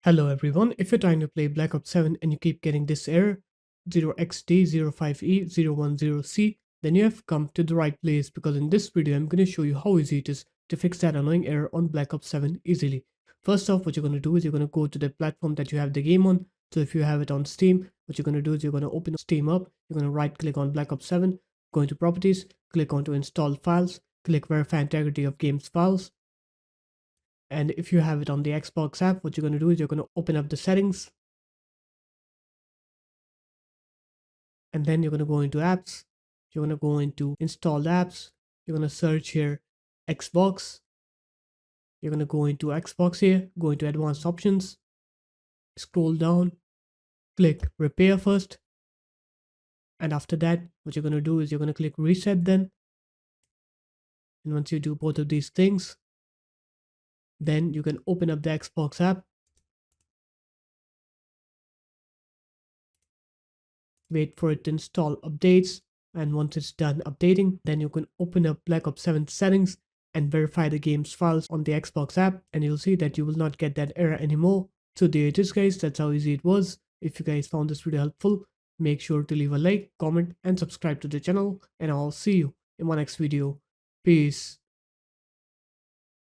Hello everyone, if you're trying to play Black Ops 7 and you keep getting this error 0xD05E010C, then you have come to the right place because in this video I'm going to show you how easy it is to fix that annoying error on Black Ops 7 easily. First off, what you're going to do is you're going to go to the platform that you have the game on. So if you have it on Steam, what you're going to do is you're going to open Steam up, you're going to right click on Black Ops 7, go into properties, click on to install files, click verify integrity of games files. And if you have it on the Xbox app, what you're going to do is you're going to open up the settings, and then you're going to go into apps. You're going to go into installed apps. You're going to search here Xbox. You're going to go into Xbox here, go into advanced options, scroll down, click repair first. And after that, what you're going to do is you're going to click reset then. And once you do both of these things, then you can open up the Xbox app, wait for it to install updates, and once it's done updating, then you can open up Black Ops 7 settings and verify the game's files on the Xbox app, and you'll see that you will not get that error anymore. So there it is guys, that's how easy it was. If you guys found this video helpful, make sure to leave a like, comment and subscribe to the channel, and I'll see you in my next video. Peace.